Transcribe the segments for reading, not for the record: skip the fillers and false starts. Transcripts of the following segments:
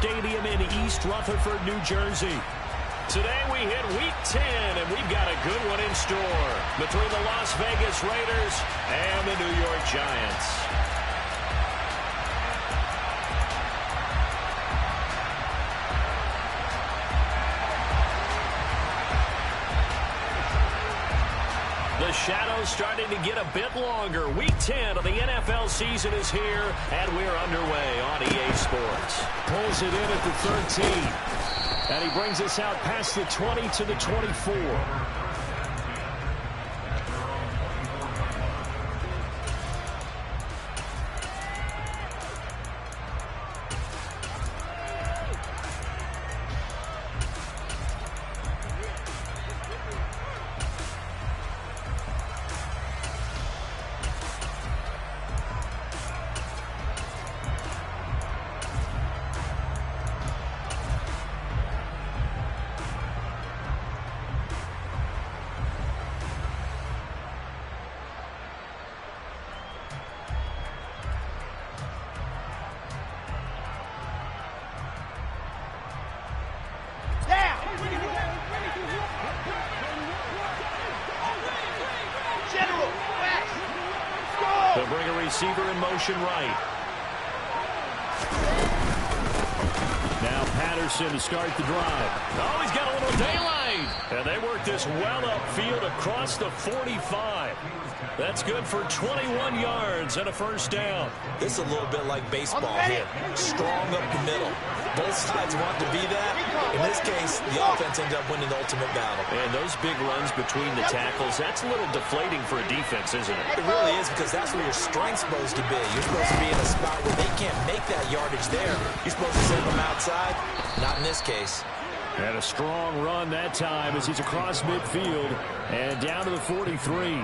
Stadium in East Rutherford, New Jersey. Today we hit Week 10, and we've got a good one in store between the Las Vegas Raiders and the New York Giants. The shadow's starting to get a bit longer. Week 10 of the NFL season is here, and we're underway on EA Sports. Pulls it in at the 13. And he brings us out past the 20 to the 24. They'll bring a receiver in motion right. Now Patterson to start the drive. Oh, he's got a little daylight. And they work this well upfield across the 45. That's good for 21 yards and a first down. This is a little bit like baseball here. Strong up the middle. Both sides want to be that. In this case, the offense ended up winning the ultimate battle. And those big runs between the tackles, that's a little deflating for a defense, isn't it? It really is, because that's where your strength's supposed to be. You're supposed to be in a spot where they can't make that yardage there. You're supposed to send them outside. Not in this case. And a strong run that time as he's across midfield and down to the 43.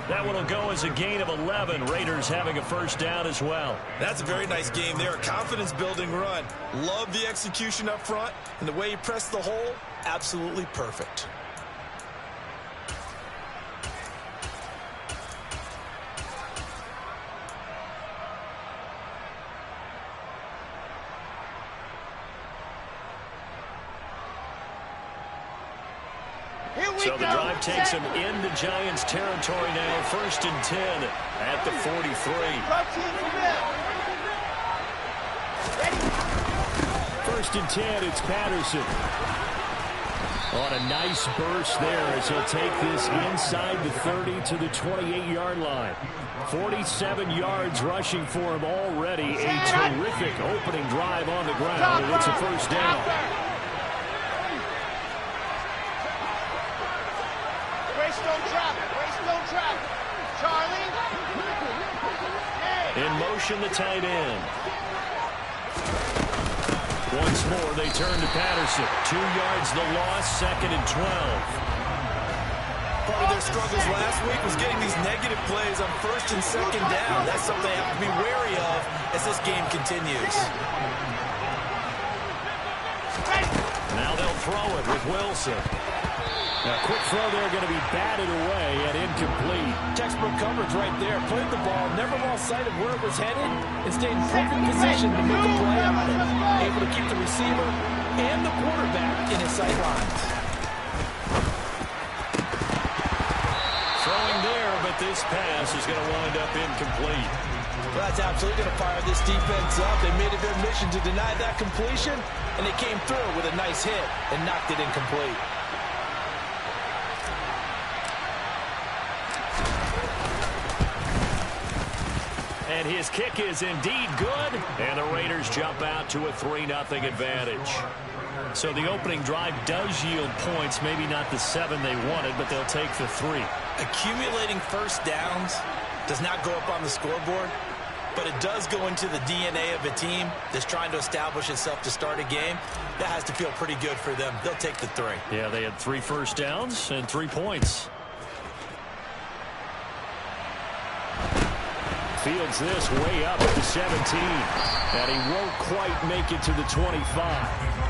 That one will go as a gain of 11. Raiders having a first down as well. That's a very nice game there. A confidence-building run. Love the execution up front. And the way he pressed the hole, absolutely perfect. So the drive takes him into Giants territory now. 1st and 10 at the 43. First and 10, it's Patterson. On a nice burst there as he'll take this inside the 30 to the 28-yard line. 47 yards rushing for him already. A terrific opening drive on the ground. And it's a first down. In motion, the tight end. Once more, they turn to Patterson. 2 yards the loss, 2nd and 12. Part of their struggles last week was getting these negative plays on 1st and 2nd down. That's something they have to be wary of as this game continues. Now they'll throw it with Wilson. Now, quick throw there, going to be batted away and incomplete. Textbook coverage right there. Played the ball, never lost sight of where it was headed, and stayed in perfect position to make a play on it. Able to keep the receiver and the quarterback in his sight lines. Throwing there, but this pass is going to wind up incomplete. Well, that's absolutely going to fire this defense up. They made it their mission to deny that completion, and they came through with a nice hit and knocked it incomplete. And his kick is indeed good, and the Raiders jump out to a 3-0 advantage. So the opening drive does yield points, maybe not the 7 they wanted, but they'll take the 3. Accumulating first downs does not go up on the scoreboard, but it does go into the DNA of a team that's trying to establish itself to start a game. That has to feel pretty good for them. They'll take the 3. Yeah, they had 3 first downs and 3 points. Fields this way up at the 17, and he won't quite make it to the 25.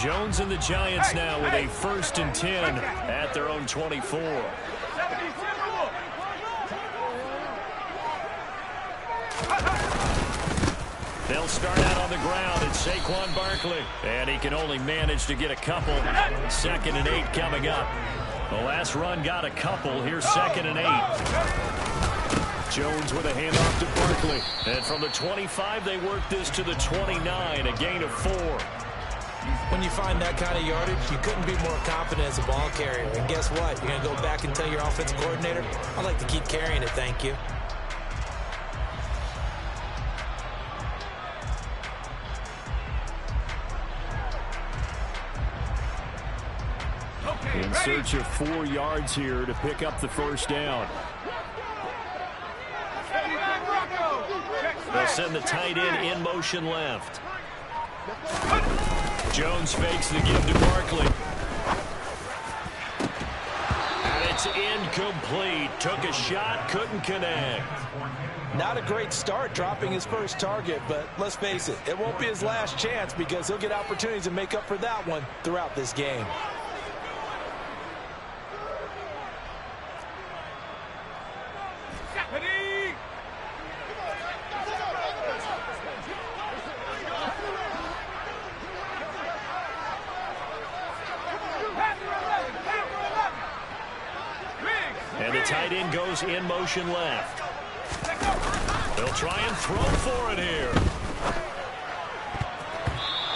Jones and the Giants now with a 1st and 10 at their own 24. They'll start out on the ground. It's Saquon Barkley. And he can only manage to get a couple. 2nd and 8 coming up. The last run got a couple. Here's 2nd and 8. Jones with a handoff to Barkley. And from the 25, they work this to the 29, a gain of 4. When you find that kind of yardage, you couldn't be more confident as a ball carrier. And guess what? You're going to go back and tell your offensive coordinator, I'd like to keep carrying it, thank you. In search of 4 yards here to pick up the 1st down. They'll send the tight end in motion left. Jones fakes the give to Barkley. And it's incomplete. Took a shot, couldn't connect. Not a great start dropping his first target, but let's face it, it won't be his last chance because he'll get opportunities to make up for that one throughout this game. And the tight end goes in motion left. They'll try and throw for it here.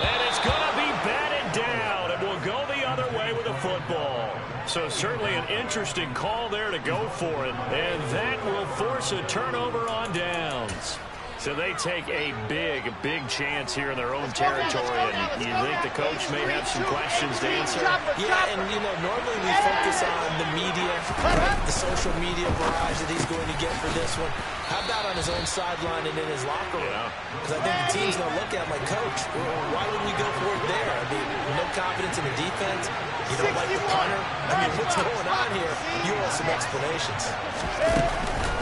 And it's going to be batted down. It will go the other way with a football. So certainly an interesting call there to go for it. And that will force a turnover on downs. So they take a big chance here in their own territory. And you think the coach may have some questions to answer? Yeah, and, you know, normally we focus on the media, right? The social media barrage that he's going to get for this one. How about on his own sideline and in his locker room? Because I think the team's going to look at him like, Coach, why would we go for it there? I mean, no confidence in the defense. You don't like the punter. I mean, what's going on here? You want some explanations.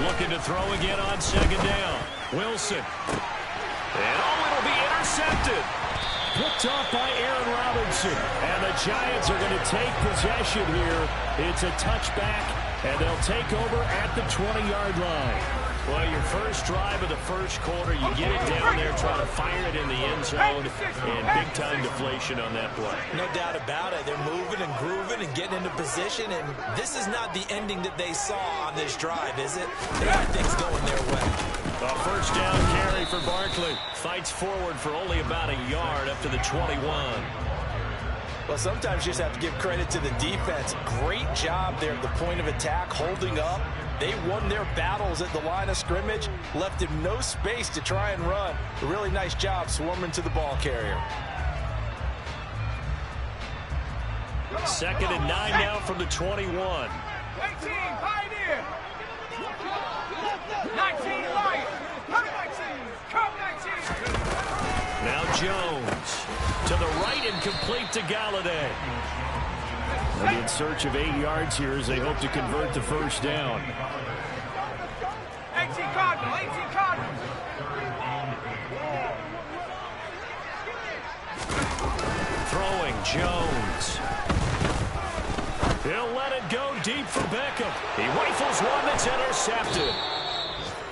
Looking to throw again on 2nd down. Wilson. And it'll be intercepted. Picked off by Aaron Robinson. And the Giants are going to take possession here. It's a touchback, and they'll take over at the 20-yard line. Well, your first drive of the first quarter, you get it down there, try to fire it in the end zone, and big-time deflation on that play. No doubt about it. They're moving and grooving and getting into position, and this is not the ending that they saw on this drive, is it? They got things going their way. A 1st down carry for Barkley. Fights forward for only about a yard up to the 21. Well, sometimes you just have to give credit to the defense. Great job there at the point of attack, holding up. They won their battles at the line of scrimmage, left him no space to try and run. A really nice job swarming to the ball carrier. 2nd and 9 now from the 21. 18, Pioneer. 19, Lion. Come 19. Come 19. Now Jones to the right and complete to Galladay. They'll be in search of 8 yards here as they hope to convert the 1st down. 18 Cardinal, 18 Cardinal. Throwing Jones. He'll let it go deep for Beckham. He rifles one that's intercepted.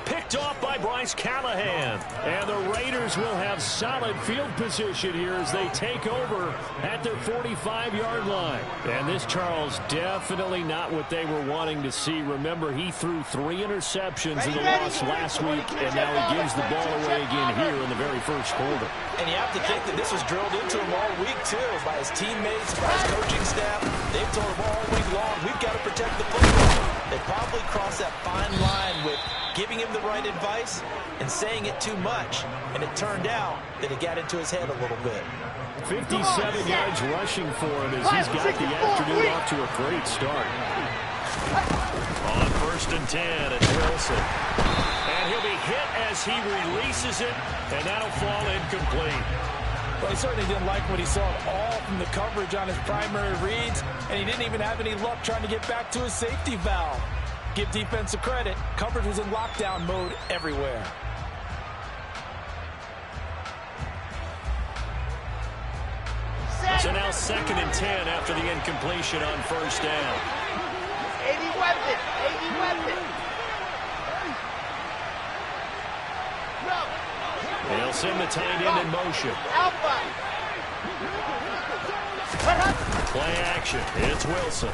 Picked off by Bryce Callahan. And the Raiders will have solid field position here as they take over at their 45-yard line. And this, Charles, definitely not what they were wanting to see. Remember, he threw 3 interceptions in the loss last week, and now he gives the ball away again here in the very first quarter. And you have to think that this was drilled into him all week, too, by his teammates, by his coaching staff. They've told him all week long, we've got to protect the football. They probably crossed that fine line with giving him the right advice and saying it too much. And it turned out that it got into his head a little bit. 57 yards rushing for him as he's got the afternoon off to a great start. On 1st and 10, it's Wilson. And he'll be hit as he releases it, and that'll fall incomplete. Well, he certainly didn't like what he saw at all from the coverage on his primary reads, and he didn't even have any luck trying to get back to his safety valve. Give defensive credit. Coverage was in lockdown mode everywhere. So now 2nd and 10 after the incompletion on first down. 80 weapon. 80 weapon. They'll send the tight end in motion. Alpha. Play action. It's Wilson.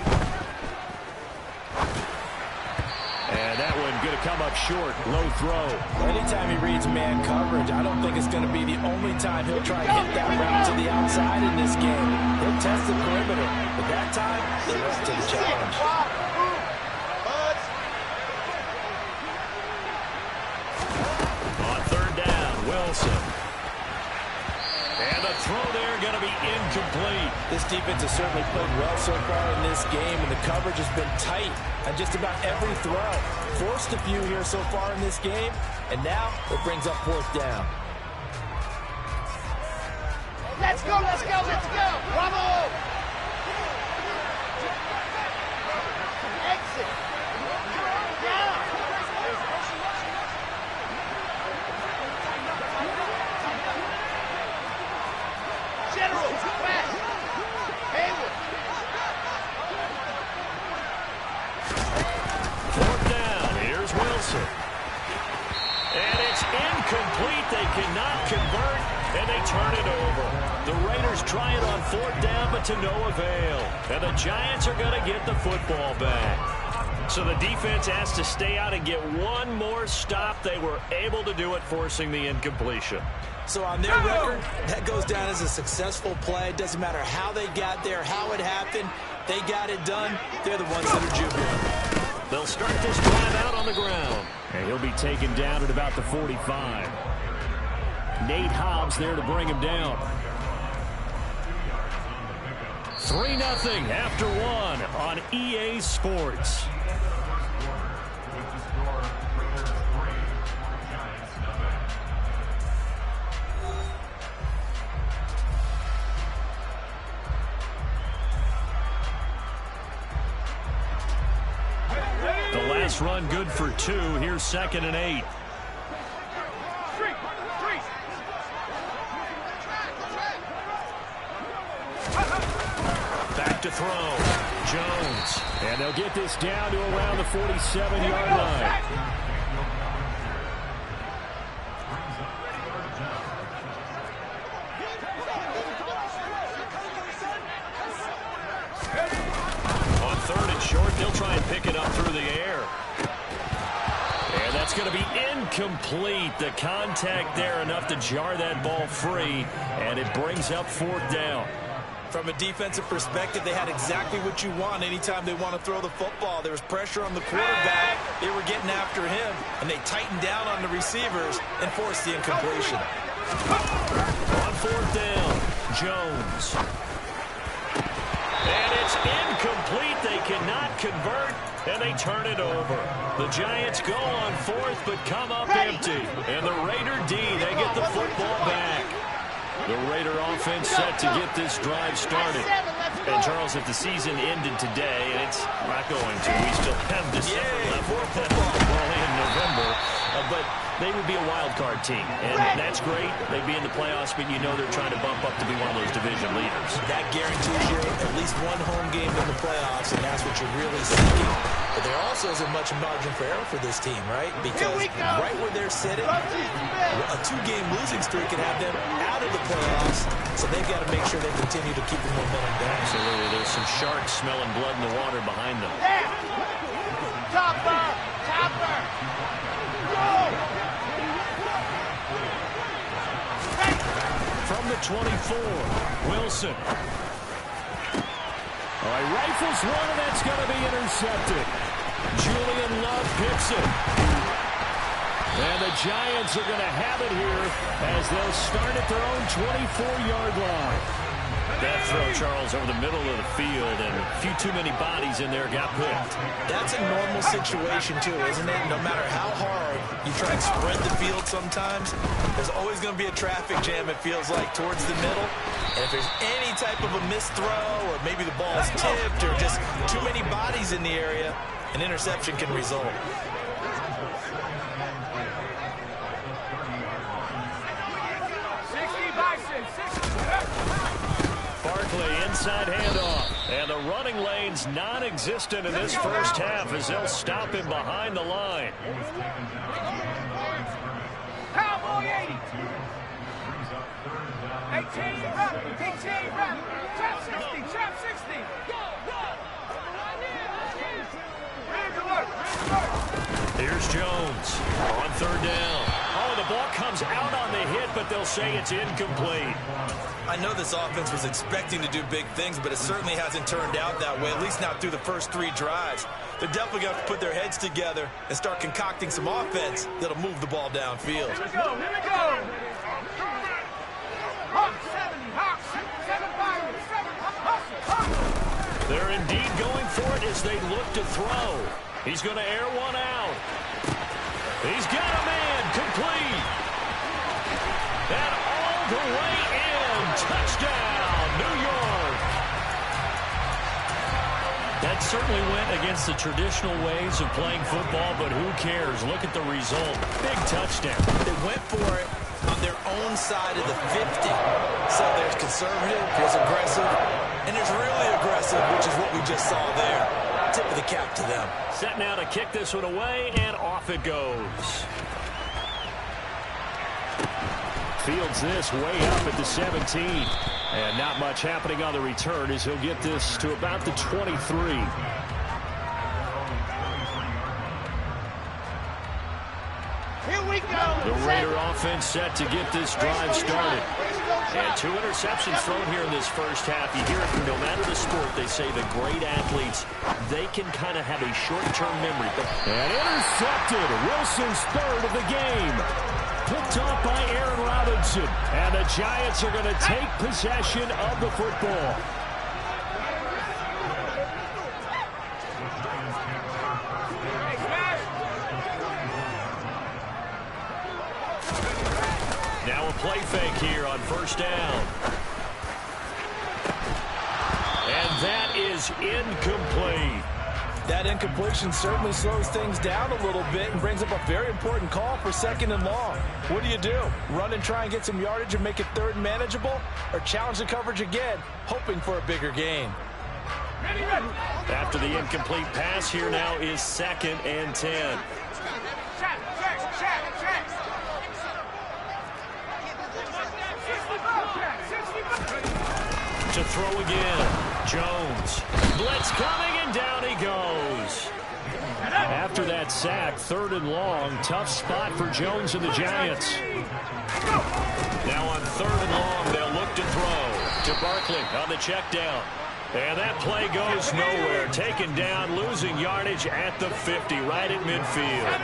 And that one going to come up short. Low throw. Anytime he reads man coverage, I don't think it's going to be the only time he'll try and hit that route to the outside in this game. He'll test the perimeter, but that time, they're up to the challenge. On 3rd down, Wilson. And the throw there going to be incomplete. This defense has certainly played well so far in this game, and the coverage has been tight on just about every throw. Forced a few here so far in this game, and now it brings up 4th down. Let's go, let's go, let's go. Bravo. Exit. Down. General, west. Hayward. 4th down. Here's Wilson. And it's incomplete. They cannot convert, and they turn it over. The Raiders try it on 4th down, but to no avail. And the Giants are going to get the football back. So the defense has to stay out and get one more stop. They were able to do it, forcing the incompletion. So on their record, that goes down as a successful play. It doesn't matter how they got there, how it happened. They got it done. They're the ones that are jubilant. They'll start this drive out on the ground. And he'll be taken down at about the 45. Nate Hobbs there to bring him down. 3-0 after 1 on EA Sports. The last run good for 2. Here's 2nd and 8. Back to throw. Jones. And they'll get this down to around the 47-yard line. On 3rd and short, they'll try and pick it up through the air. And that's going to be incomplete. The contact there enough to jar that ball free, and it brings up 4th down. From a defensive perspective, they had exactly what you want anytime they want to throw the football. There was pressure on the quarterback. They were getting after him, and they tightened down on the receivers and forced the incompletion. On 4th down, Jones. And it's incomplete. They cannot convert, and they turn it over. The Giants go on 4th, but come up empty. And the Raider D, they get the football back. The Raider offense set to get this drive started. And, Charles, if the season ended today, and it's not going to, we still have December left. We're only in November. But they would be a wild card team. And that's great. They'd be in the playoffs, but you know they're trying to bump up to be one of those division leaders. That guarantees you at least one home game in the playoffs, and that's what you're really seeking. But there also isn't much margin for error for this team, right? Because right where they're sitting, a 2-game losing streak could have them out of the playoffs, so they've got to make sure they continue to keep the momentum down. Absolutely. There's some sharks smelling blood in the water behind them. Topper! Topper! Go! From the 24, Wilson. All right, rifles one, and that's going to be intercepted. Julian Love picks it. And the Giants are going to have it here as they'll start at their own 24-yard line. That throw, Charles, over the middle of the field, and a few too many bodies in there got picked. That's a normal situation, too, isn't it? No matter how hard you try and spread the field sometimes, there's always going to be a traffic jam, it feels like, towards the middle. And if there's any type of a missed throw, or maybe the ball's tipped, or just too many bodies in the area, an interception can result. Barkley, inside handoff. And the running lane's non-existent in this first half as they'll stop him behind the line. Cowboy 80. 18, run. 18, run. Trap 60, trap 60. Here's Jones on third down. Oh, the ball comes out on the hit, but they'll say it's incomplete. I know this offense was expecting to do big things, but it certainly hasn't turned out that way, at least not through the first 3 drives. They're definitely going to have to put their heads together and start concocting some offense that'll move the ball downfield. Here we go, here we go. Hawks 70, Hawks 7 They're indeed going for it as they look to throw. He's going to air one out. He's got a man complete. And all the way in. Touchdown, New York. That certainly went against the traditional ways of playing football, but who cares? Look at the result. Big touchdown. They went for it on their own side of the 50. So there's conservative, there's aggressive, and there's really aggressive, which is what we just saw there. Tip of the cap to them. Set now to kick this one away, and off it goes. Fields this way up at the 17. And not much happening on the return as he'll get this to about the 23. Here we go. The Raider offense set to get this drive started. And 2 interceptions thrown here in this first half. You hear it from no matter the sport, they say the great athletes, they can kind of have a short-term memory. And intercepted. Wilson's third of the game. Picked off by Aaron Robinson. And the Giants are going to take possession of the football. Now a play fake here on first down. And that is incomplete. That incompletion certainly slows things down a little bit and brings up a very important call for 2nd and long. What do? Run and try and get some yardage and make it 3rd and manageable? Or challenge the coverage again, hoping for a bigger gain? After the incomplete pass, here now is 2nd and 10. Check. To throw again. Jones. Blitz coming, and down he goes. After that sack, 3rd and long. Tough spot for Jones and the Giants. Now on 3rd and long, they'll look to throw. To Barkley on the check down. And that play goes nowhere. Taken down, losing yardage at the 50, right at midfield.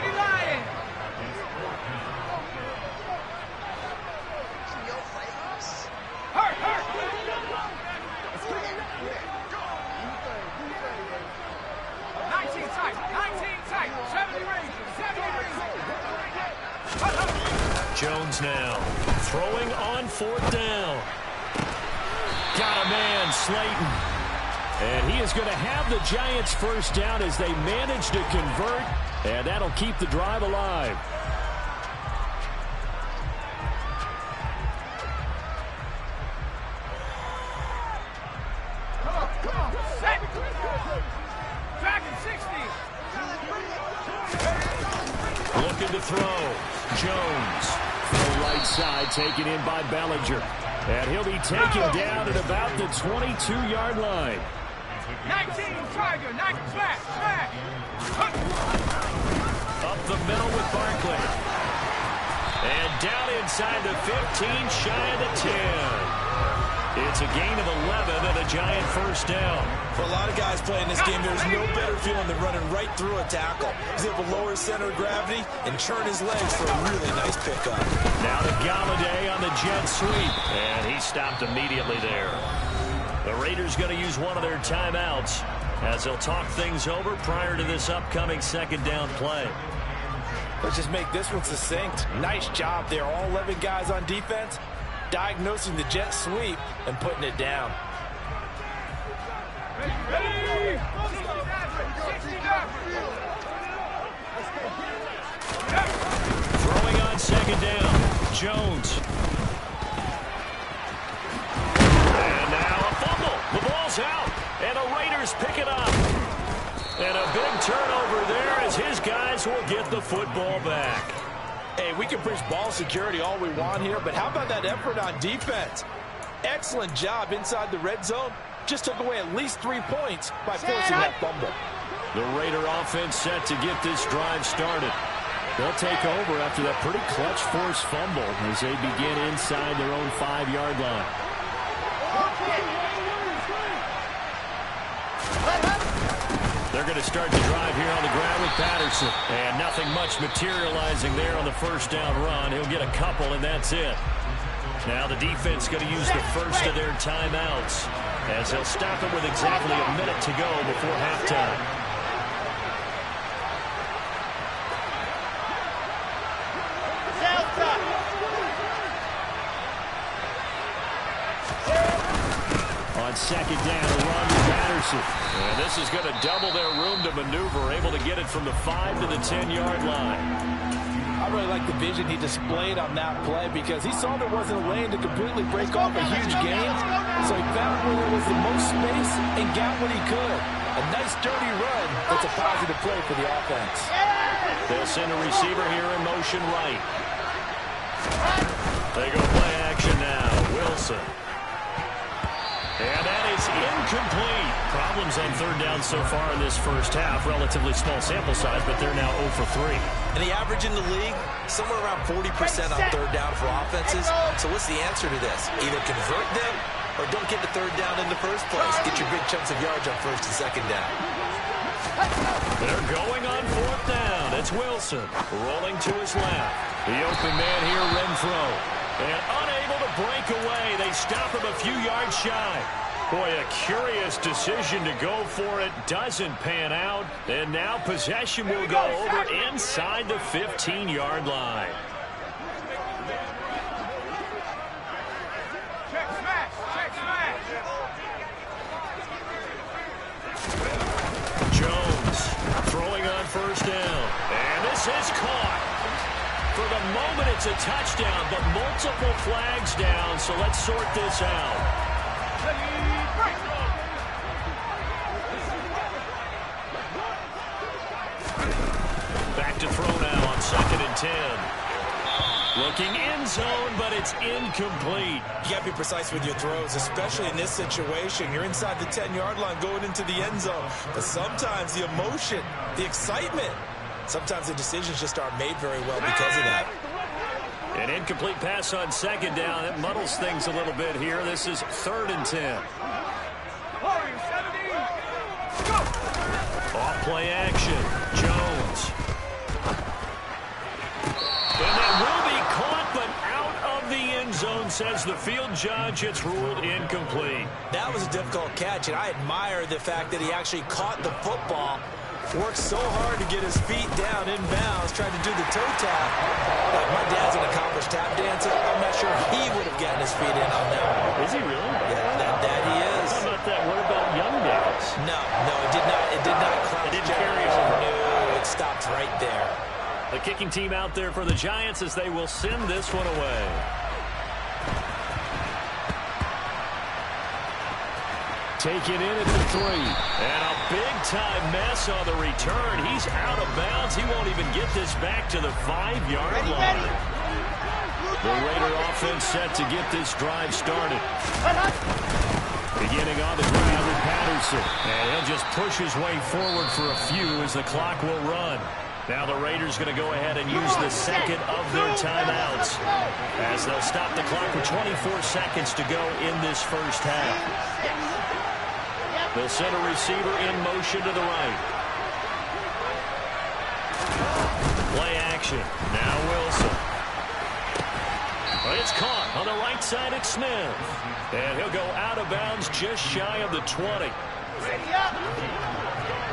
Jones now throwing on 4th down. Got a man, Slayton. And he is going to have the Giants first down as they manage to convert. And that'll keep the drive alive. Come on. Set. Dragon 60. Looking to throw. Jones. The right side taken in by Bellinger. And he'll be taken down at about the 22-yard line. 19, Tiger, 19, flat. Up the middle with Barkley. And down inside the 15, shy of the 10. It's a gain of 11 and a Giant first down. For a lot of guys playing this game, there's no better feeling than running right through a tackle. He's able to lower his center of gravity and churn his legs for a really nice pickup. Now to Galladay on the jet sweep. And he stopped immediately there. The Raiders going to use one of their timeouts as they'll talk things over prior to this upcoming 2nd down play. Let's just make this one succinct. Nice job there. All 11 guys on defense diagnosing the jet sweep and putting it down. Ready. Throwing on 2nd down. Jones. And now a fumble. pick it up. And a big turnover there as his guys will get the football back. Hey, we can preach ball security all we want here, but how about that effort on defense? Excellent job inside the red zone. Just took away at least 3 points by forcing that fumble. The Raider offense set to get this drive started. They'll take over after that pretty clutch forced fumble as they begin inside their own 5-yard line. They're going to start the drive here on the ground with Patterson. And nothing much materializing there on the first down run. He'll get a couple, and that's it. Now the defense going to use the first of their timeouts as they'll stop it with exactly a minute to go before halftime. On second down, a run with Patterson. And this is going to double their room to maneuver, able to get it from the 5 to the 10-yard line. I really like the vision he displayed on that play because he saw there wasn't a lane to completely break off a huge gain. So he found where there was the most space and got what he could. A nice dirty run. That's a positive play for the offense. They'll send a receiver here in motion right. They go play action now. Wilson. And that is incomplete. Problems on third down so far in this first half. Relatively small sample size, but they're now 0 for 3. And the average in the league, somewhere around 40% on third down for offenses. So what's the answer to this? Either convert them or don't get the third down in the first place. Get your big chunks of yards on first and second down. They're going on fourth down. It's Wilson rolling to his left. The open man here, Renfro. And unable to break away. They stop him a few yards shy. Boy, a curious decision to go for it. Doesn't pan out. And now possession will go over inside the 15-yard line. Check smash. Check smash. Jones throwing on first down. And this is caught. For the moment, it's a touchdown, but multiple flags down, so let's sort this out. Back to throw now on 2nd and 10. Looking end zone, but it's incomplete. You got to be precise with your throws, especially in this situation. You're inside the 10-yard line going into the end zone. But sometimes the emotion, the excitement, sometimes the decisions just aren't made very well because of that. An incomplete pass on 2nd down. That muddles things a little bit here. This is 3rd and 10. Off play action. Jones. And that will be caught, but out of the end zone, says the field judge. It's ruled incomplete. That was a difficult catch, and I admire the fact that he actually caught the football. Worked so hard to get his feet down in bounds, tried to do the toe tap. My dad's an accomplished tap dancer. I'm not sure he would have gotten his feet in on that one. Is he really? Yeah, that he is. How about that? What about young days? No, it did not. It did not. It didn't carry over. No, it stopped right there. The kicking team out there for the Giants as they will send this one away. Taken in at the 3. And a big-time mess on the return. He's out of bounds. He won't even get this back to the 5-yard line. The Raider offense set to get this drive started. Beginning on the ground with Patterson. And he'll just push his way forward for a few as the clock will run. Now the Raiders going to go ahead and use the second of their timeouts as they'll stop the clock with 24 seconds to go in this first half. They'll send a receiver in motion to the right. Play action. Now Wilson. But it's caught on the right side at Smith. And he'll go out of bounds just shy of the 20. Ready up.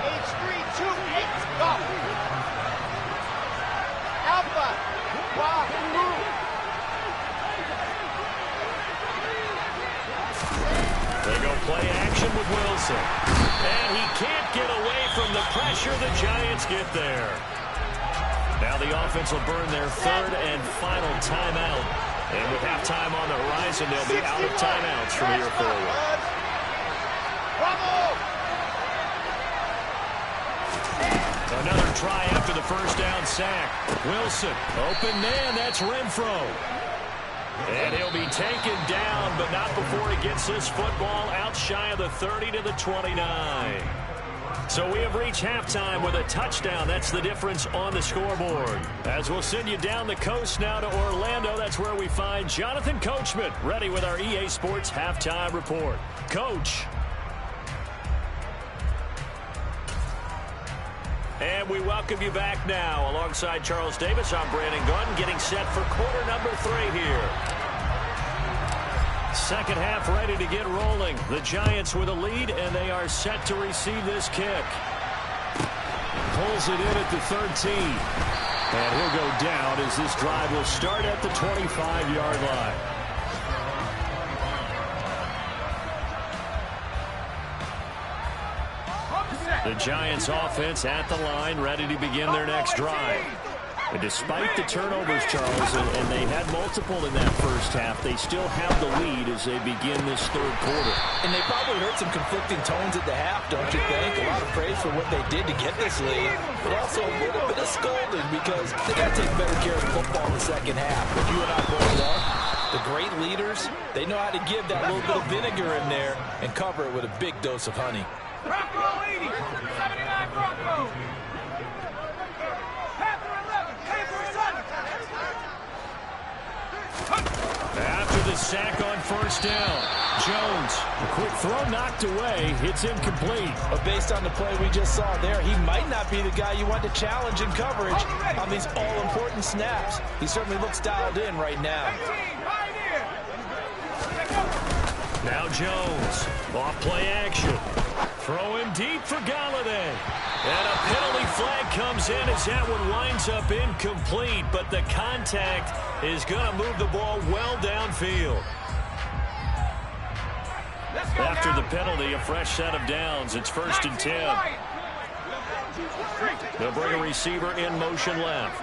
H328. Go. Alpha. Walk. Move. They go play action with Wilson. And he can't get away from the pressure. The Giants get there. Now the offense will burn their 3rd and final timeout. And with halftime on the horizon, they'll be out of timeouts from here forward. Bravo! try after the first down sack. Wilson, open man, that's Renfro. And he'll be taken down, but not before he gets this football out shy of the 30 to the 29. So we have reached halftime with a touchdown. That's the difference on the scoreboard. As we'll send you down the coast now to Orlando, that's where we find Jonathan Coachman, ready with our EA Sports Halftime Report. Coach. And we welcome you back now. Alongside Charles Davis, I'm Brandon Gunn, getting set for quarter number 3 here. Second half ready to get rolling. The Giants with a lead, and they are set to receive this kick. Pulls it in at the 13. And he'll go down as this drive will start at the 25-yard line. The Giants offense at the line, ready to begin their next drive. And despite the turnovers, Charles, and they had multiple in that first half, they still have the lead as they begin this third quarter. And they probably heard some conflicting tones at the half, don't you think? A lot of praise for what they did to get this lead, but also a little bit of scolding because they got to take better care of the football in the second half. But you and I both know the great leaders, they know how to give that little bit of vinegar in there and cover it with a big dose of honey. Bronco 80, 79 Bronco. Panther 11, Panther 7. After the sack on first down, Jones, a quick throw knocked away. It's incomplete. But based on the play we just saw there, he might not be the guy you want to challenge in coverage on these all-important snaps. He certainly looks dialed in right now. Now Jones, off play action. Throw him deep for Galladay. And a penalty flag comes in as that one winds up incomplete, but the contact is going to move the ball well downfield. After the penalty, a fresh set of downs. It's 1st and 10. They'll bring a receiver in motion left.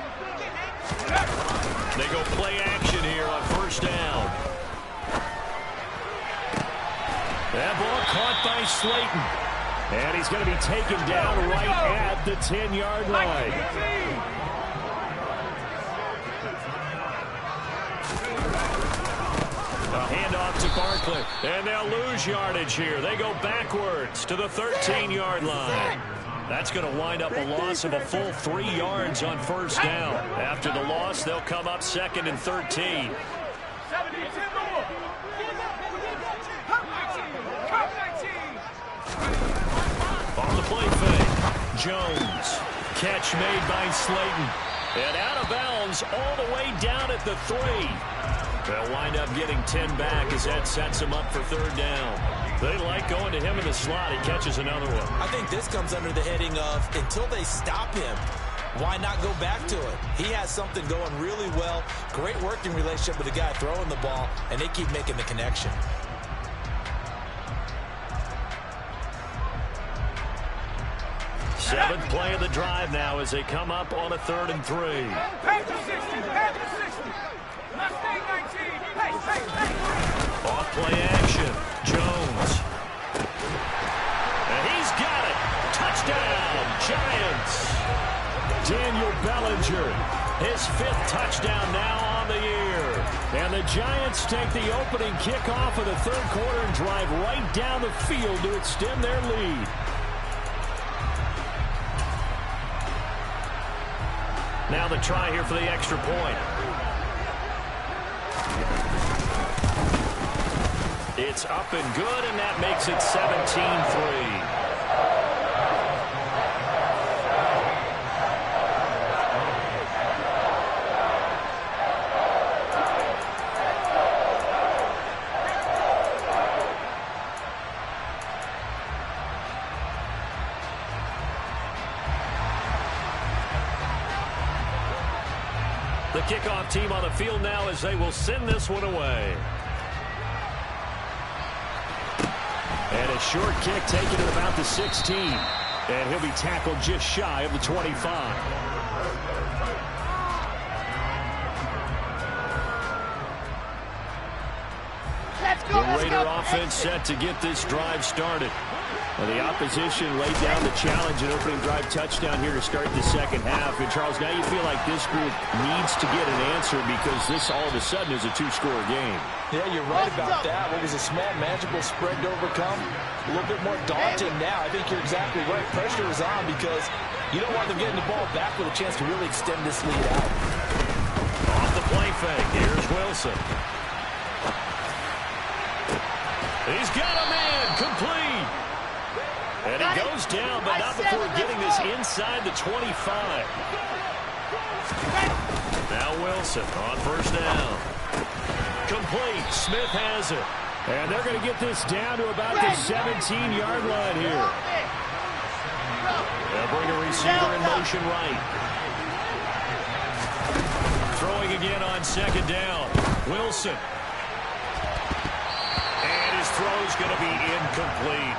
They go play action here on first down. That ball caught by Slayton. And he's going to be taken down right at the 10-yard line. A handoff to Barkley. And they'll lose yardage here. They go backwards to the 13-yard line. That's going to wind up a loss of a full 3 yards on first down. After the loss, they'll come up 2nd and 13. On the play fake, Jones. Catch made by Slayton. And out of bounds all the way down at the 3. They'll wind up getting 10 back as that sets him up for 3rd down. They like going to him in the slot. He catches another one. I think this comes under the heading of until they stop him, why not go back to it? He has something going really well. Great working relationship with the guy throwing the ball, and they keep making the connection. Seventh play of the drive now as they come up on a 3rd and 3. Panther 60, Panther 60. Mustang 19. Hey. Off play action. Jones. And he's got it. Touchdown, Giants. Daniel Bellinger, his 5th touchdown now on the year. And the Giants take the opening kickoff of the 3rd quarter and drive right down the field to extend their lead. Now the try here for the extra point. It's up and good, and that makes it 17-3. The kickoff team on the field now as they will send this one away. And a short kick taken at about the 16. And he'll be tackled just shy of the 25. The Raider offense set to get this drive started. Well, the opposition laid down the challenge and opening drive touchdown here to start the second half. And, Charles, now you feel like this group needs to get an answer because this all of a sudden is a two-score game. Yeah, you're right about that. What was a small, manageable spread to overcome? A little bit more daunting now. I think you're exactly right. Pressure is on because you don't want them getting the ball back with a chance to really extend this lead out. Off the play fake. Here's Wilson. He's got a man complete. And he goes down, but not before getting this inside the 25. Now Wilson on first down. Complete. Smith has it. And they're going to get this down to about the 17-yard line here. They'll bring a receiver in motion right. Throwing again on second down. Wilson. And his throw's going to be incomplete.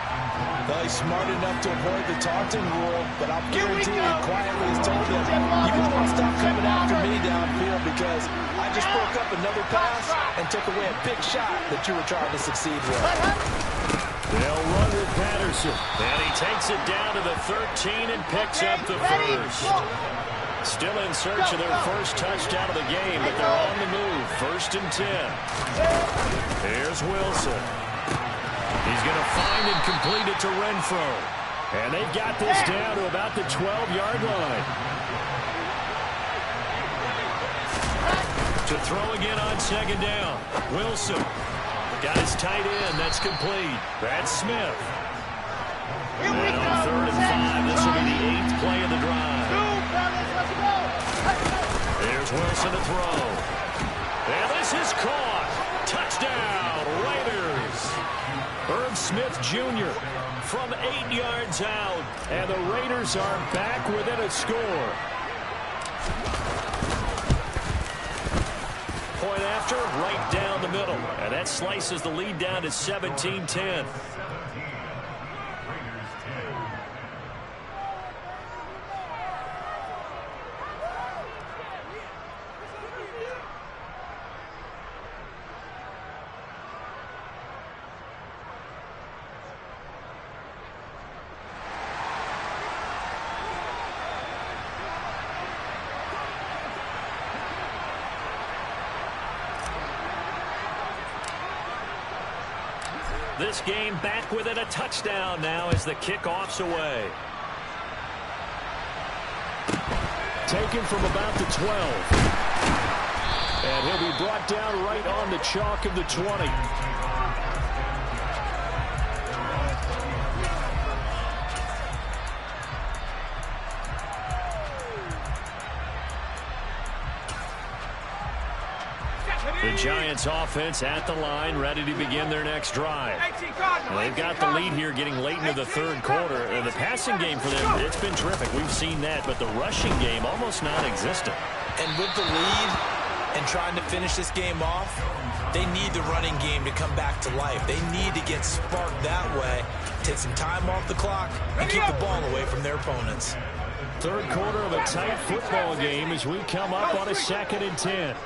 Well, he's smart enough to avoid the taunting rule, but I'll guarantee he quietly has told them, you guys want to stop coming after me downfield because I just broke up another pass and took away a big shot that you were trying to succeed with. They'll run with Patterson, and he takes it down to the 13 and picks up the first. Still in search of their first touchdown of the game, but they're on the move. 1st and 10. Here's Wilson. He's going to find and complete it to Renfro. And they've got this down to about the 12-yard line. To throw again on second down. Wilson. Got his tight end. That's complete. That's Smith. And on 3rd and 5, this will be the 8th play of the drive. There's Wilson to throw. And this is caught. Touchdown, Raiders. Herb Smith Jr. from 8 yards out. And the Raiders are back within a score. Point after, right down the middle. And that slices the lead down to 17-10. This game back within a touchdown now as the kickoff's away. Taken from about the 12. And he'll be brought down right on the chalk of the 20. The Giants offense at the line, ready to begin their next drive. And they've got the lead here getting late into the 3rd quarter. The passing game for them, it's been terrific. We've seen that, but the rushing game almost non-existent. And with the lead and trying to finish this game off, they need the running game to come back to life. They need to get sparked that way, take some time off the clock, and keep the ball away from their opponents. 3rd quarter of a tight football game as we come up on a 2nd and 10.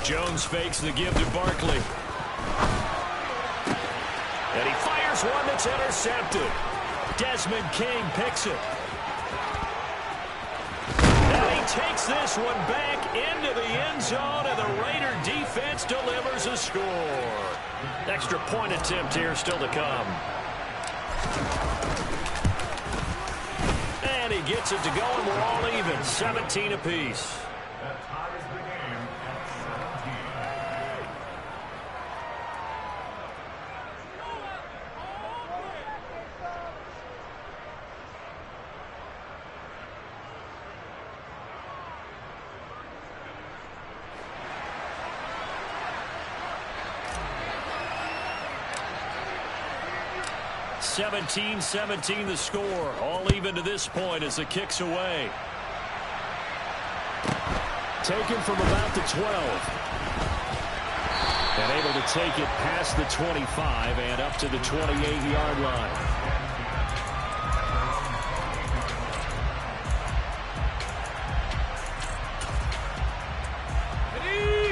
Jones fakes the give to Barkley. And he fires one that's intercepted. Desmond King picks it. And he takes this one back into the end zone, and the Raider defense delivers a score. Extra point attempt here still to come. And he gets it to go, and we're all even. 17 apiece. (17-17) the score. All even to this point as the kick's away. Taken from about the 12. And able to take it past the 25 and up to the 28-yard line.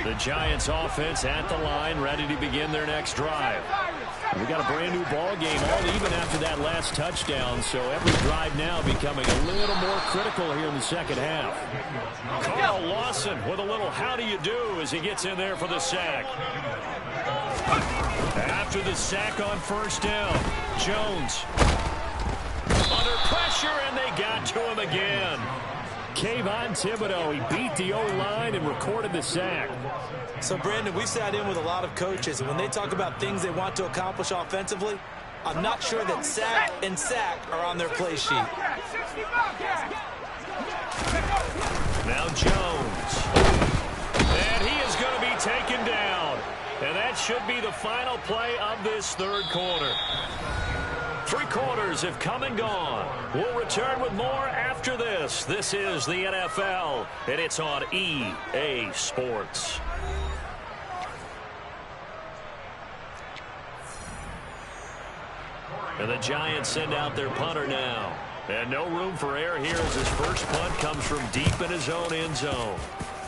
The Giants offense at the line, ready to begin their next drive. We got a brand new ball game, all even after that last touchdown. So every drive now becoming a little more critical here in the second half. Carl Lawson with a little how do you do as he gets in there for the sack. After the sack on first down, Jones under pressure, and they got to him again. Kayvon Thibodeau, he beat the O-line and recorded the sack. So, Brandon, we sat in with a lot of coaches, and when they talk about things they want to accomplish offensively, I'm not sure that sack and sack are on their play sheet. Now Jones. And he is going to be taken down. And that should be the final play of this third quarter. 3 quarters have come and gone. We'll return with more after this. This is the NFL, and it's on EA Sports. And the Giants send out their punter now. And no room for error here as his first punt comes from deep in his own end zone.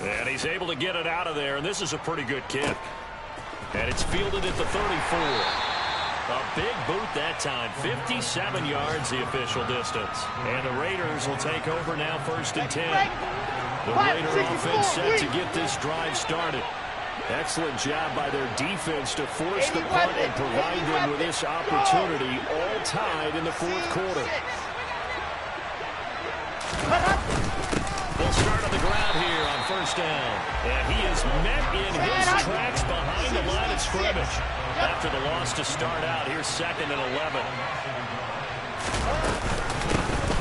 And he's able to get it out of there, and this is a pretty good kick. And it's fielded at the 34. A big boot that time. 57 yards the official distance. And the Raiders will take over now, 1st and 10. The Raider offense set to get this drive started. Excellent job by their defense to force the punt and provide them with this opportunity, all tied in the 4th quarter. They'll start on the ground here on 1st down. And he is met in his tracks behind the line of scrimmage. After the loss to start out, here's 2nd and 11.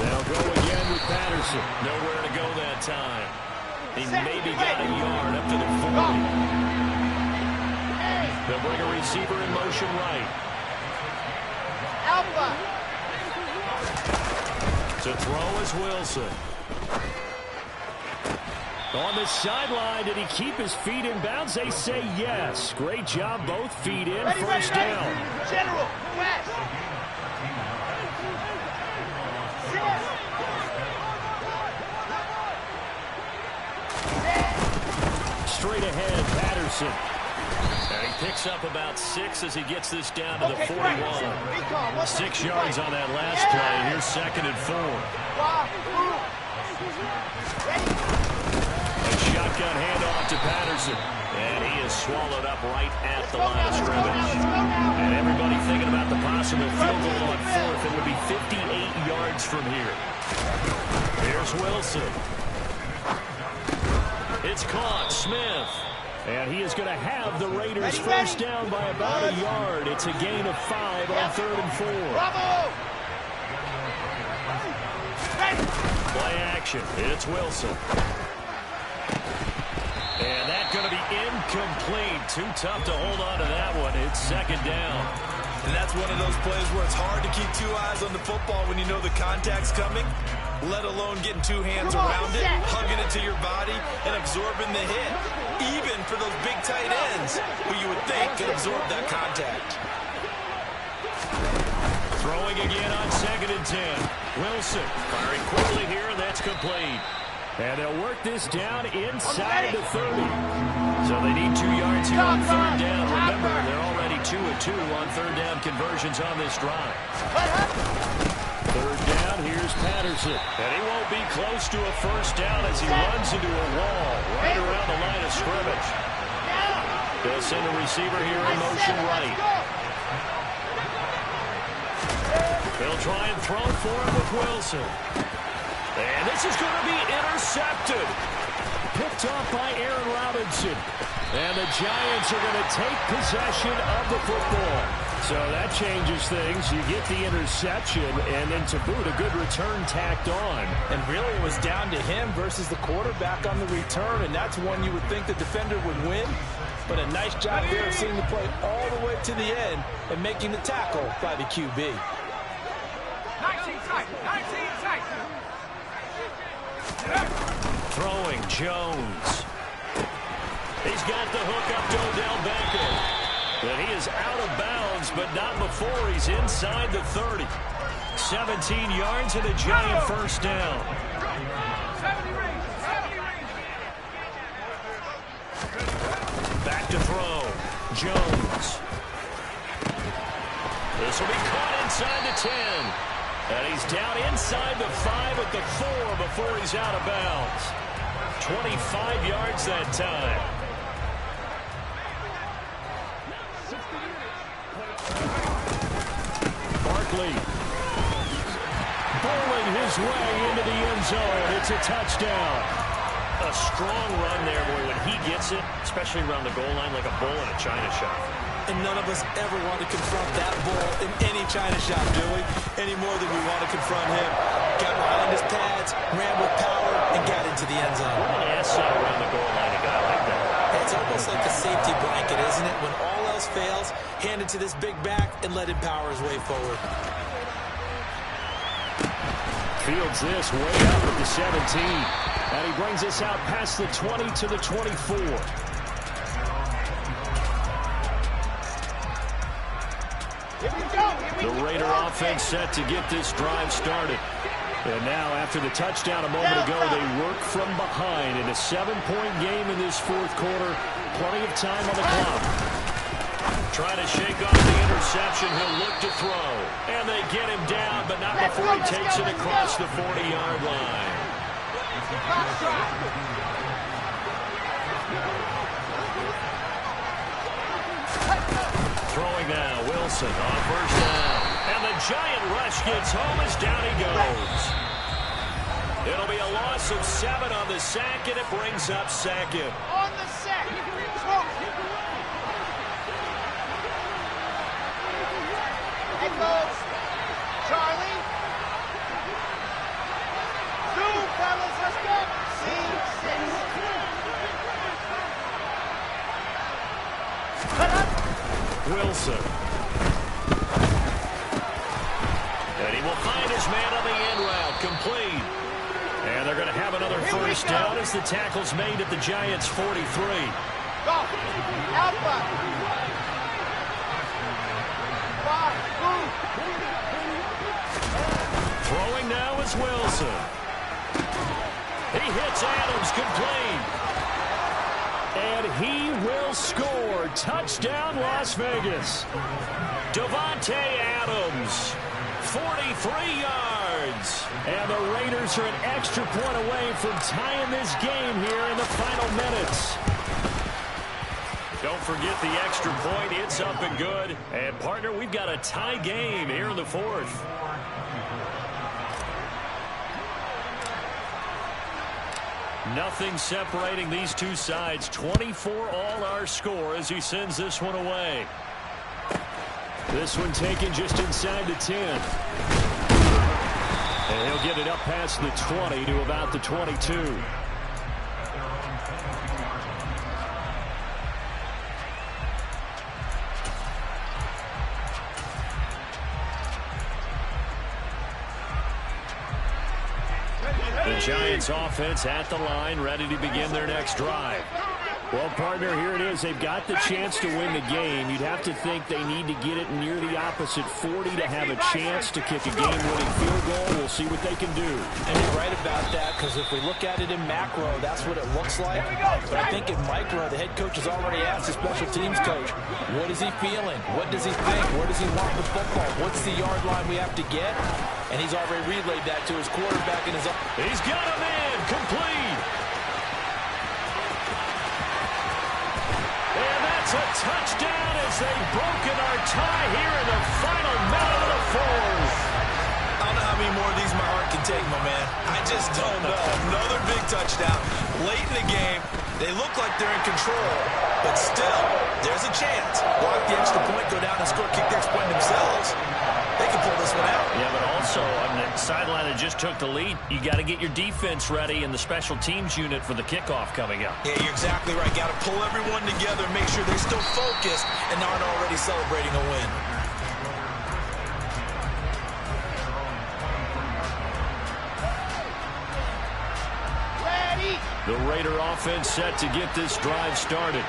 They'll go again with Patterson. Nowhere to go that time. He maybe got a yard up to the 40. They'll bring a receiver in motion right. Alpha. To throw is Wilson. On the sideline, did he keep his feet in bounds? They say yes. Great job, both feet in. Ready, 1st down. General, west. Straight ahead, Patterson. And he picks up about 6 as he gets this down to the 41. 6 yards on that last play. Here's 2nd and 4. A shotgun handoff to Patterson. And he is swallowed up right at the line of scrimmage. And everybody thinking about the possible field goal on 4th. It would be 58 yards from here. Here's Wilson. It's caught. Smith. And he is going to have the Raiders first down by about a yard. It's a gain of 5 on 3rd and 4. Play action. It's Wilson. And that's going to be incomplete. Too tough to hold on to that one. It's 2nd down. And that's one of those plays where it's hard to keep 2 eyes on the football when you know the contact's coming, let alone getting 2 hands around it, hugging it to your body, and absorbing the hit. Even for those big tight ends who you would think could absorb that contact. Throwing again on 2nd and 10. Wilson firing quickly here, and that's complete. And they'll work this down inside the 30. So they need 2 yards here on 3rd down. Remember, they're already 2 of 2 on 3rd down conversions on this drive. 3rd down, here's Patterson. And he won't be close to a first down as he runs into a wall right around the line of scrimmage. They'll send a receiver here in motion right. They'll try and throw for him with Wilson. And this is going to be intercepted. Picked off by Aaron Robinson. And the Giants are going to take possession of the football. So that changes things. You get the interception, and then to boot, a good return tacked on. And really it was down to him versus the quarterback on the return, and that's one you would think the defender would win. But a nice job there of seeing the play all the way to the end and making the tackle by the QB. 19 tight, 19 tight. Throwing Jones. He's got the hook up to Odell Beckham. But he is out of bounds, but not before he's inside the 30. 17 yards and a Giant first down. 70 range, 70 range. Back to throw. Jones. This will be caught inside the 10. And he's down inside the 5 at the 4 before he's out of bounds. 25 yards that time. Barkley bowling his way into the end zone. It's a touchdown. A strong run there, boy, when he gets it, especially around the goal line, like a bull in a china shop. And none of us ever want to confront that bull in any china shop, do we? Any more than we want to confront him. Got behind his pads, ran with power, and got into the end zone. What an asset around the goal line, a guy like that. It's almost like a safety blanket, isn't it? When all else fails, hand it to this big back and let him power his way forward. Fields this way up at the 17. And he brings us out past the 20 to the 24. The Raider offense set to get this drive started. And now, after the touchdown a moment ago, they work from behind in a 7-point game in this fourth quarter. Plenty of time on the clock. Trying to shake off the interception. He'll look to throw. And they get him down, but not before he takes it across the 40-yard line. Throwing now, Wilson on first down. And the giant rush gets home as down he goes. It'll be a loss of 7 on the sack, and it brings up second. On the sack. Head coach. Charlie. Zoom, fellas, let's go. C6. Wilson. And he will find his man on the end route, complete. And they're going to have another first down as the tackle's made at the Giants' 43. Go. Alpha. 5. Move. Throwing now is Wilson. He hits Adams, complete. And he will score. Touchdown, Las Vegas. Davante Adams, 43 yards. And the Raiders are an extra point away from tying this game here in the final minutes. Don't forget the extra point. It's up and good. And, partner, we've got a tie game here in the fourth. Nothing separating these two sides. 24 all our score as he sends this one away. This one taken just inside the 10. And he'll get it up past the 20 to about the 22. The Giants offense at the line, ready to begin their next drive. Well, partner, here it is. They've got the chance to win the game. You'd have to think they need to get it near the opposite 40 to have a chance to kick a game-winning field goal. We'll see what they can do. And you're right about that, because if we look at it in macro, that's what it looks like. But I think in micro, the head coach has already asked the special teams coach, what is he feeling? What does he think? Where does he want the football? What's the yard line we have to get? And he's already relayed that to his quarterback in his own. He's got him in. Complete. And that's a touchdown as they've broken our tie here in the final minute of the fourth. I don't know how many more of these my heart can take, my man. I just don't know. Another big touchdown. Late in the game, they look like they're in control, but still, there's a chance. Block the extra point, go down and score, kick the extra point themselves. They can pull this one out. Yeah, but also on the sideline that just took the lead, you got to get your defense ready and the special teams unit for the kickoff coming up. Yeah, you're exactly right. Got to pull everyone together, make sure they're still focused and aren't already celebrating a win. Ready. The Raider offense set to get this drive started.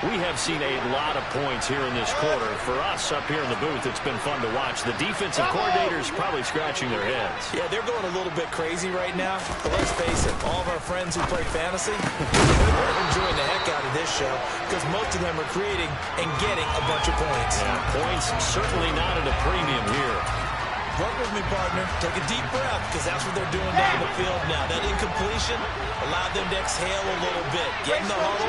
We have seen a lot of points here in this quarter. For us up here in the booth, it's been fun to watch. The defensive coordinators probably scratching their heads. Yeah, they're going a little bit crazy right now. But let's face it, all of our friends who play fantasy, they're enjoying the heck out of this show because most of them are creating and getting a bunch of points. Yeah, points certainly not at a premium here. Work with me, partner. Take a deep breath, because that's what they're doing down the field now. That incompletion allowed them to exhale a little bit. Get in the huddle,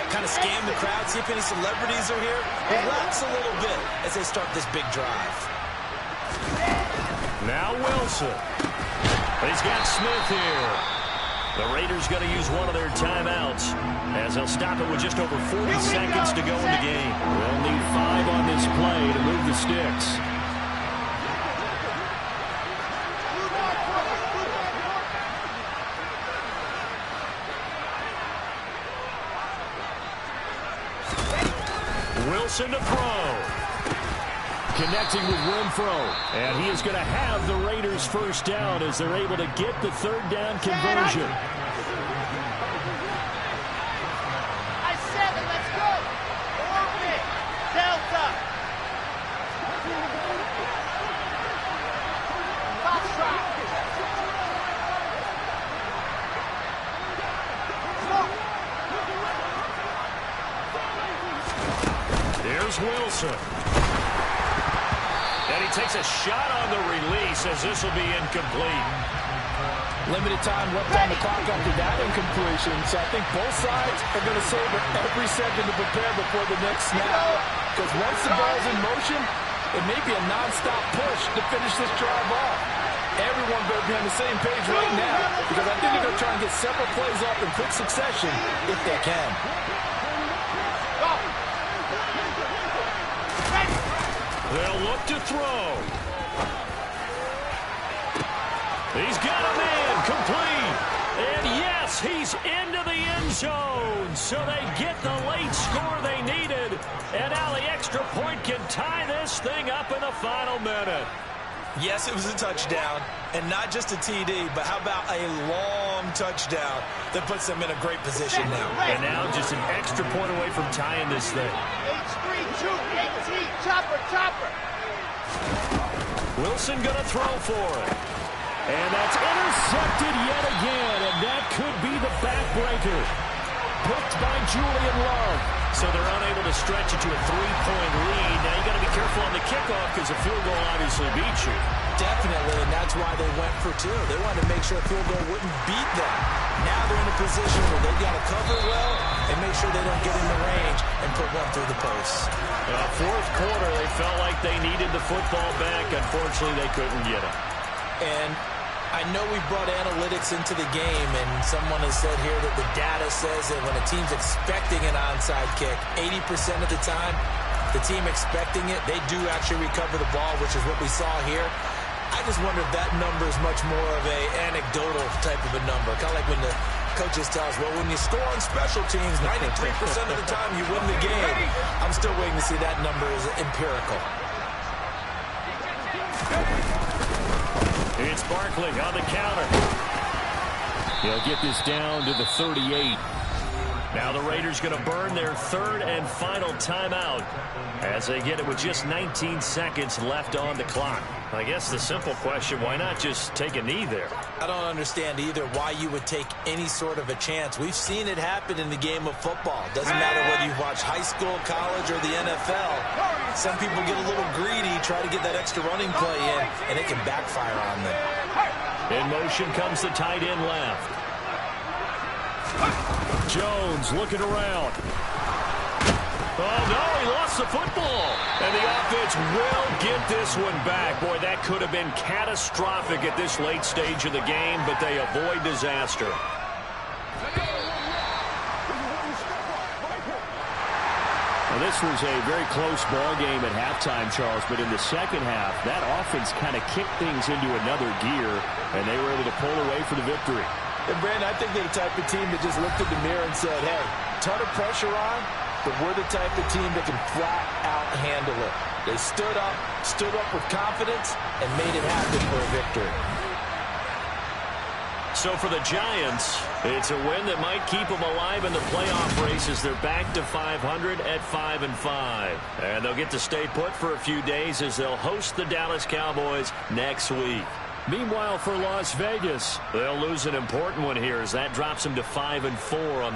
kind of scan the crowd, see if any celebrities are here. Relax a little bit as they start this big drive. Now Wilson. He's got Smith here. The Raiders going to use one of their timeouts as they'll stop it with just over 40 seconds to go in the game. They'll need 5 on this play to move the sticks. Wilson to throw. Connecting with Renfro. And he is going to have the Raiders first down as they're able to get the third down conversion. I-7, let's go. Orbit. Delta. Foxtrot. There's Wilson. And he takes a shot on the release as this will be incomplete. Limited time left on the clock after that incompletion. So I think both sides are going to savor every second to prepare before the next snap. Because once the ball's in motion, it may be a non-stop push to finish this drive off. Everyone better be on the same page right now, because I think they're going to try and get several plays off in quick succession if they can. They'll look to throw. He's got a man complete. And yes, he's into the end zone. So they get the late score they needed. And now the extra point can tie this thing up in the final minute. Yes, it was a touchdown, and not just a TD, but how about a long touchdown that puts them in a great position now. And now just an extra point away from tying this thing. H3, 2, 18, chopper. Wilson going to throw for it. And that's intercepted yet again, and that could be the backbreaker. Picked by Julian Love. So they're unable to stretch it to a 3-point lead. Now you got to be careful on the kickoff because a field goal obviously beats you. Definitely, and that's why they went for 2. They wanted to make sure a field goal wouldn't beat them. Now they're in a position where they've got to cover well and make sure they don't get in the range and put one through the post. Fourth quarter, they felt like they needed the football back. Unfortunately, they couldn't get it. And I know we brought analytics into the game, and someone has said here that the data says that when a team's expecting an onside kick, 80% of the time, the team expecting it, they do actually recover the ball, which is what we saw here. I just wonder if that number is much more of a anecdotal type of a number. Kind of like when the coaches tell us, well, when you score on special teams, 93% of the time you win the game. I'm still waiting to see that number is empirical. It's Barkley on the counter. He'll get this down to the 38. Now the Raiders going to burn their third and final timeout as they get it with just 19 seconds left on the clock. I guess the simple question, why not just take a knee there? I don't understand either why you would take any sort of a chance. We've seen it happen in the game of football. Doesn't matter whether you watch high school, college, or the NFL. Some people get a little greedy, try to get that extra running play in, and it can backfire on them. In motion comes the tight end left. Jones looking around. Oh, no, he lost the football. And the offense will get this one back. Boy, that could have been catastrophic at this late stage of the game, but they avoid disaster. Well, this was a very close ball game at halftime, Charles, but in the second half, that offense kind of kicked things into another gear, and they were able to pull away for the victory. And, Brandon, I think they're the type of team that just looked in the mirror and said, hey, ton of pressure on, but we're the type of team that can flat out handle it. They stood up with confidence, and made it happen for a victory. So for the Giants, It's a win that might keep them alive in the playoff race as they're back to 500 at 5-5. And they'll get to stay put for a few days as they'll host the Dallas Cowboys next week. Meanwhile, for Las Vegas, they'll lose an important one here as that drops them to 5-4 on the